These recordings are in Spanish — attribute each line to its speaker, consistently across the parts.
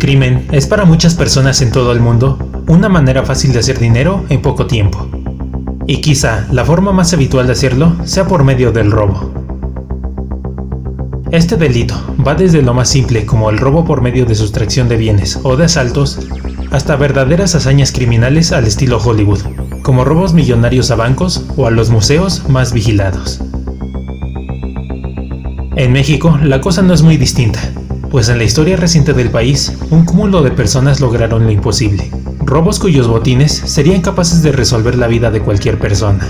Speaker 1: crimen es para muchas personas en todo el mundo una manera fácil de hacer dinero en poco tiempo. Y quizá la forma más habitual de hacerlo sea por medio del robo. Este delito va desde lo más simple como el robo por medio de sustracción de bienes o de asaltos, hasta verdaderas hazañas criminales al estilo Hollywood, como robos millonarios a bancos o a los museos más vigilados. En México la cosa no es muy distinta, pues en la historia reciente del país, un cúmulo de personas lograron lo imposible, robos cuyos botines serían capaces de resolver la vida de cualquier persona.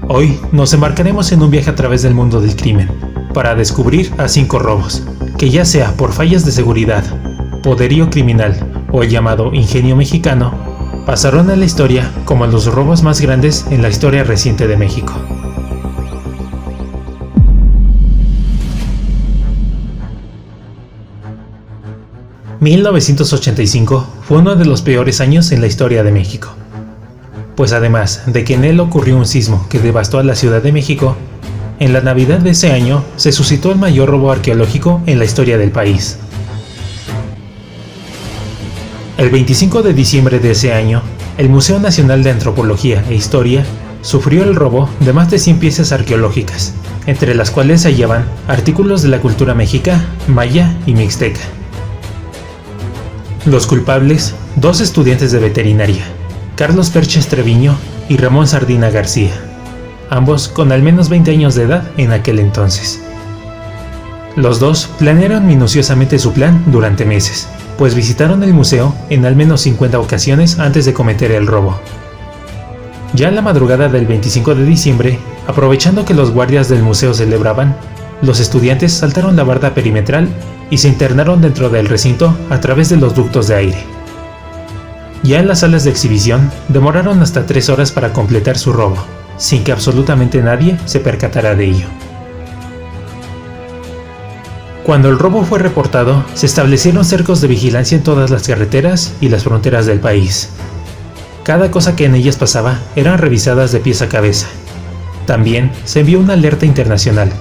Speaker 1: Hoy nos embarcaremos en un viaje a través del mundo del crimen, para descubrir a 5 robos, que ya sea por fallas de seguridad, poderío criminal o el llamado ingenio mexicano, pasaron a la historia como los robos más grandes en la historia reciente de México. ...1985 fue uno de los peores años en la historia de México. Pues además de que en él ocurrió un sismo que devastó a la Ciudad de México, en la Navidad de ese año se suscitó el mayor robo arqueológico en la historia del país. El 25 de diciembre de ese año, el Museo Nacional de Antropología e Historia sufrió el robo de más de 100 piezas arqueológicas, entre las cuales se hallaban artículos de la cultura mexica, maya y mixteca. Los culpables, 2 estudiantes de veterinaria, Carlos Perches Treviño y Ramón Sardina García, ambos con al menos 20 años de edad en aquel entonces. Los dos planearon minuciosamente su plan durante meses, pues visitaron el museo en al menos 50 ocasiones antes de cometer el robo. Ya en la madrugada del 25 de diciembre, aprovechando que los guardias del museo celebraban, los estudiantes saltaron la barda perimetral y se internaron dentro del recinto a través de los ductos de aire. Ya en las salas de exhibición, demoraron hasta 3 horas para completar su robo, sin que absolutamente nadie se percatara de ello. Cuando el robo fue reportado, se establecieron cercos de vigilancia en todas las carreteras y las fronteras del país. Cada cosa que en ellas pasaba eran revisadas de pies a cabeza. También se envió una alerta internacional,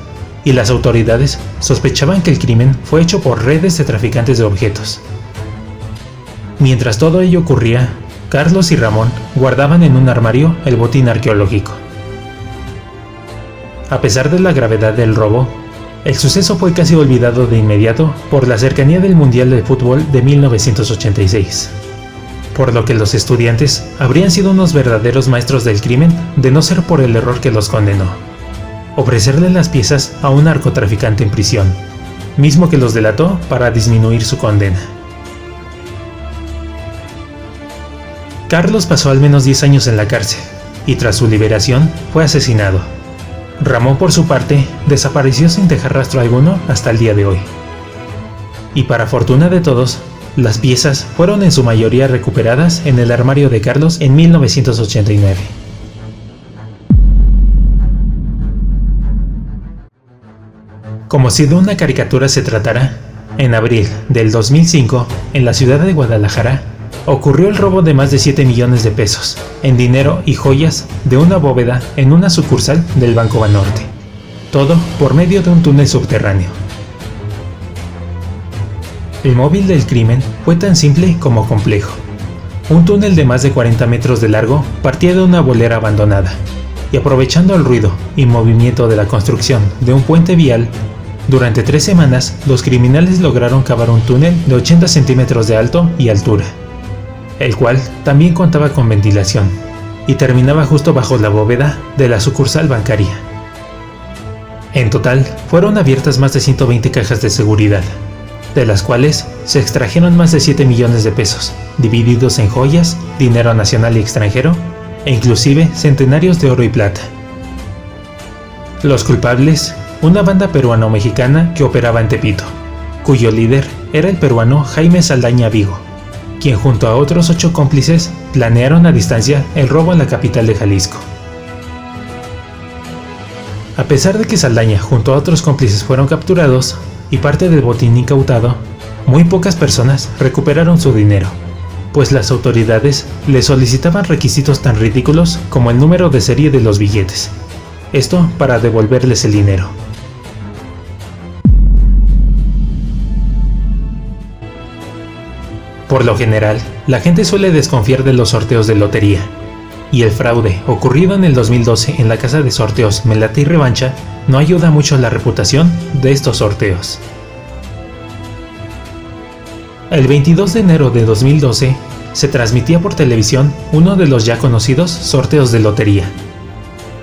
Speaker 1: y las autoridades sospechaban que el crimen fue hecho por redes de traficantes de objetos. Mientras todo ello ocurría, Carlos y Ramón guardaban en un armario el botín arqueológico. A pesar de la gravedad del robo, el suceso fue casi olvidado de inmediato por la cercanía del Mundial de Fútbol de 1986, por lo que los estudiantes habrían sido unos verdaderos maestros del crimen de no ser por el error que los condenó: ofrecerle las piezas a un narcotraficante en prisión, mismo que los delató para disminuir su condena. Carlos pasó al menos 10 años en la cárcel, y tras su liberación fue asesinado. Ramón, por su parte, desapareció sin dejar rastro alguno hasta el día de hoy. Y para fortuna de todos, las piezas fueron en su mayoría recuperadas en el armario de Carlos en 1989. Como si de una caricatura se tratara, en abril del 2005, en la ciudad de Guadalajara, ocurrió el robo de más de 7 millones de pesos, en dinero y joyas, de una bóveda en una sucursal del Banco Banorte. Todo por medio de un túnel subterráneo. El móvil del crimen fue tan simple como complejo. Un túnel de más de 40 metros de largo partía de una bolera abandonada, y aprovechando el ruido y movimiento de la construcción de un puente vial, durante 3 semanas los criminales lograron cavar un túnel de 80 centímetros de alto y altura, el cual también contaba con ventilación, y terminaba justo bajo la bóveda de la sucursal bancaria. En total, fueron abiertas más de 120 cajas de seguridad, de las cuales se extrajeron más de 7 millones de pesos, divididos en joyas, dinero nacional y extranjero, e inclusive centenarios de oro y plata. Los culpables, una banda peruano-mexicana que operaba en Tepito, cuyo líder era el peruano Jaime Saldaña Vigo, quien junto a otros 8 cómplices planearon a distancia el robo a la capital de Jalisco. A pesar de que Saldaña junto a otros cómplices fueron capturados y parte del botín incautado, muy pocas personas recuperaron su dinero, pues las autoridades le solicitaban requisitos tan ridículos como el número de serie de los billetes, esto para devolverles el dinero. Por lo general, la gente suele desconfiar de los sorteos de lotería, y el fraude ocurrido en el 2012 en la casa de sorteos Me Late y Revancha no ayuda mucho a la reputación de estos sorteos. El 22 de enero de 2012 se transmitía por televisión uno de los ya conocidos sorteos de lotería,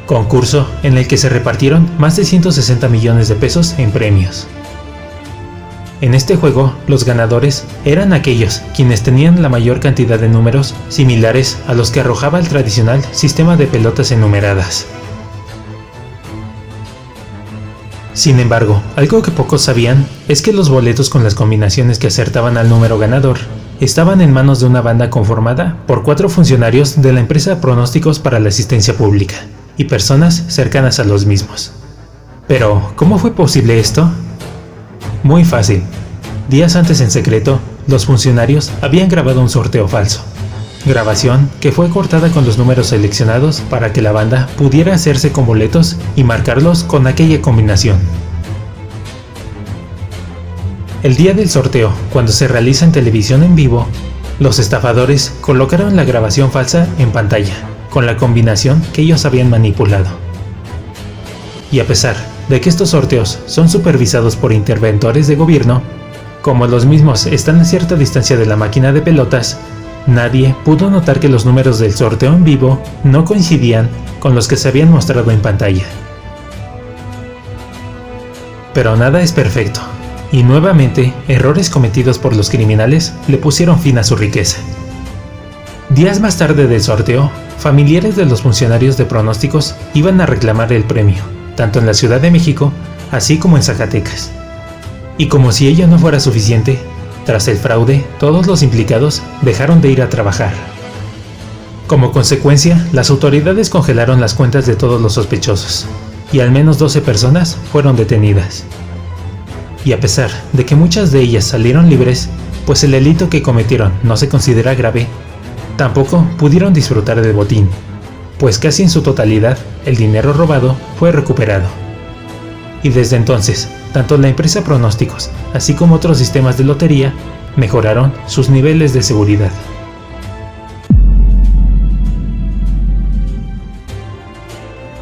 Speaker 1: concurso en el que se repartieron más de 160 millones de pesos en premios. En este juego, los ganadores eran aquellos quienes tenían la mayor cantidad de números similares a los que arrojaba el tradicional sistema de pelotas enumeradas. Sin embargo, algo que pocos sabían es que los boletos con las combinaciones que acertaban al número ganador estaban en manos de una banda conformada por 4 funcionarios de la empresa Pronósticos para la Asistencia Pública y personas cercanas a los mismos. Pero, ¿cómo fue posible esto? Muy fácil. Días antes, en secreto, los funcionarios habían grabado un sorteo falso. Grabación que fue cortada con los números seleccionados para que la banda pudiera hacerse con boletos y marcarlos con aquella combinación. El día del sorteo, cuando se realiza en televisión en vivo, los estafadores colocaron la grabación falsa en pantalla, con la combinación que ellos habían manipulado. Y a pesar de que estos sorteos son supervisados por interventores de gobierno, como los mismos están a cierta distancia de la máquina de pelotas, nadie pudo notar que los números del sorteo en vivo no coincidían con los que se habían mostrado en pantalla. Pero nada es perfecto, y nuevamente errores cometidos por los criminales le pusieron fin a su riqueza. Días más tarde del sorteo, familiares de los funcionarios de Pronósticos iban a reclamar el premio, tanto en la Ciudad de México, así como en Zacatecas. Y como si ello no fuera suficiente, tras el fraude, todos los implicados dejaron de ir a trabajar. Como consecuencia, las autoridades congelaron las cuentas de todos los sospechosos, y al menos 12 personas fueron detenidas. Y a pesar de que muchas de ellas salieron libres, pues el delito que cometieron no se considera grave, tampoco pudieron disfrutar del botín, pues casi en su totalidad el dinero robado fue recuperado. Y desde entonces, tanto la empresa Pronósticos, así como otros sistemas de lotería, mejoraron sus niveles de seguridad.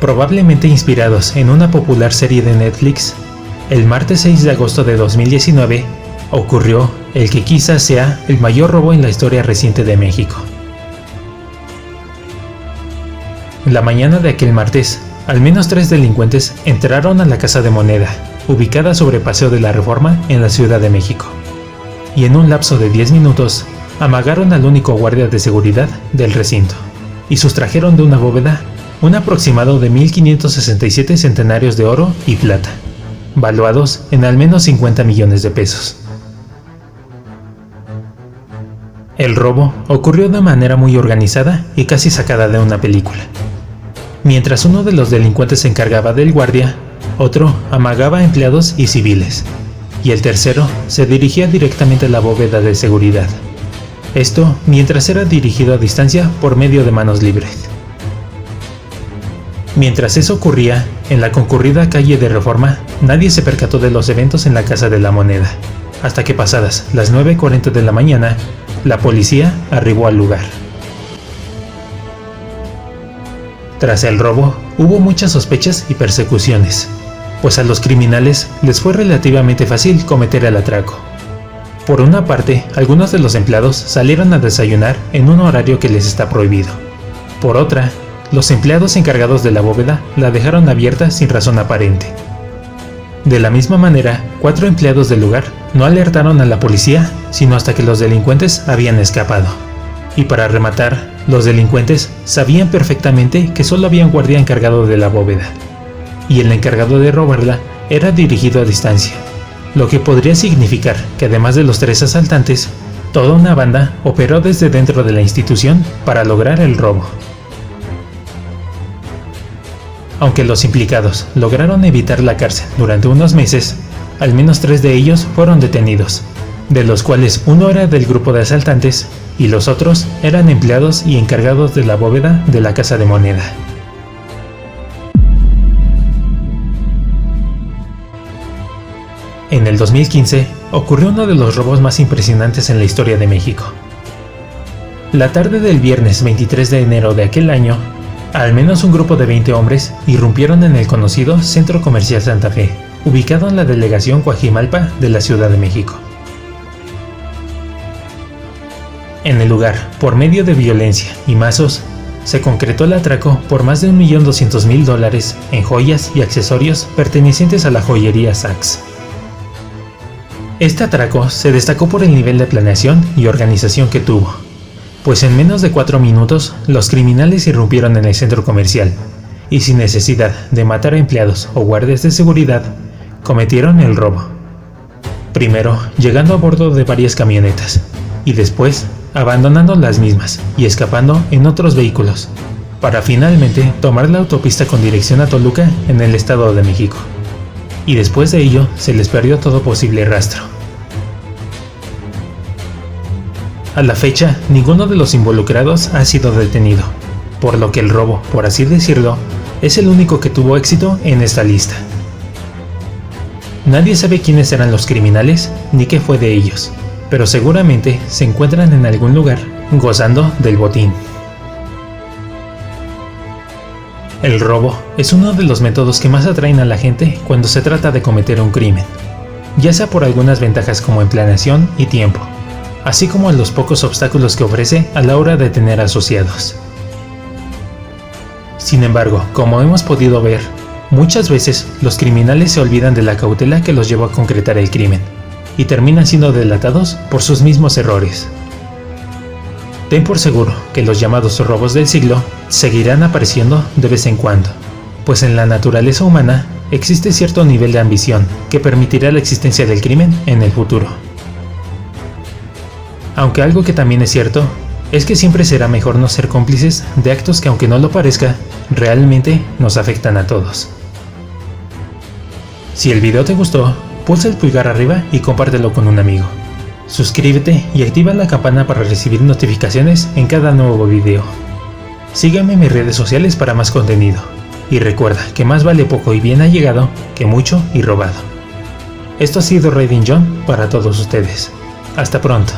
Speaker 1: Probablemente inspirados en una popular serie de Netflix, el martes 6 de agosto de 2019 ocurrió el que quizás sea el mayor robo en la historia reciente de México. La mañana de aquel martes, al menos 3 delincuentes entraron a la Casa de Moneda, ubicada sobre Paseo de la Reforma en la Ciudad de México, y en un lapso de 10 minutos amagaron al único guardia de seguridad del recinto, y sustrajeron de una bóveda un aproximado de 1.567 centenarios de oro y plata, valuados en al menos 50 millones de pesos. El robo ocurrió de manera muy organizada y casi sacada de una película. Mientras uno de los delincuentes se encargaba del guardia, otro amagaba a empleados y civiles, y el tercero se dirigía directamente a la bóveda de seguridad. Esto mientras era dirigido a distancia por medio de manos libres. Mientras eso ocurría, en la concurrida calle de Reforma, nadie se percató de los eventos en la Casa de la Moneda, hasta que pasadas las 9:40 de la mañana, la policía arribó al lugar. Tras el robo, hubo muchas sospechas y persecuciones, pues a los criminales les fue relativamente fácil cometer el atraco. Por una parte, algunos de los empleados salieron a desayunar en un horario que les está prohibido. Por otra, los empleados encargados de la bóveda la dejaron abierta sin razón aparente. De la misma manera, 4 empleados del lugar no alertaron a la policía sino hasta que los delincuentes habían escapado. Y para rematar, los delincuentes sabían perfectamente que solo había un guardia encargado de la bóveda, y el encargado de robarla era dirigido a distancia, lo que podría significar que además de los 3 asaltantes, toda una banda operó desde dentro de la institución para lograr el robo. Aunque los implicados lograron evitar la cárcel durante unos meses, al menos 3 de ellos fueron detenidos, de los cuales uno era del grupo de asaltantes y los otros eran empleados y encargados de la bóveda de la Casa de Moneda. En el 2015 ocurrió uno de los robos más impresionantes en la historia de México, La tarde del viernes 23 de enero de aquel año, al menos un grupo de 20 hombres irrumpieron en el conocido Centro Comercial Santa Fe, ubicado en la delegación Coajimalpa de la Ciudad de México. En el lugar, por medio de violencia y mazos, se concretó el atraco por más de $1.200.000 en joyas y accesorios pertenecientes a la joyería Saks. Este atraco se destacó por el nivel de planeación y organización que tuvo, pues en menos de 4 minutos los criminales irrumpieron en el centro comercial y sin necesidad de matar a empleados o guardias de seguridad, cometieron el robo. Primero llegando a bordo de varias camionetas y después abandonando las mismas y escapando en otros vehículos, para finalmente tomar la autopista con dirección a Toluca en el Estado de México. Y después de ello se les perdió todo posible rastro. A la fecha, ninguno de los involucrados ha sido detenido, por lo que el robo, por así decirlo, es el único que tuvo éxito en esta lista. Nadie sabe quiénes eran los criminales ni qué fue de ellos, pero seguramente se encuentran en algún lugar gozando del botín. El robo es uno de los métodos que más atraen a la gente cuando se trata de cometer un crimen, ya sea por algunas ventajas como en planeación y tiempo, así como a los pocos obstáculos que ofrece a la hora de tener asociados. Sin embargo, como hemos podido ver, muchas veces los criminales se olvidan de la cautela que los llevó a concretar el crimen, y terminan siendo delatados por sus mismos errores. Ten por seguro que los llamados robos del siglo seguirán apareciendo de vez en cuando, pues en la naturaleza humana existe cierto nivel de ambición que permitirá la existencia del crimen en el futuro. Aunque algo que también es cierto es que siempre será mejor no ser cómplices de actos que, aunque no lo parezca, realmente nos afectan a todos. Si el video te gustó, pulsa el pulgar arriba y compártelo con un amigo. Suscríbete y activa la campana para recibir notificaciones en cada nuevo video. Sígueme en mis redes sociales para más contenido. Y recuerda que más vale poco y bien allegado que mucho y robado. Esto ha sido Raiden John para todos ustedes. Hasta pronto.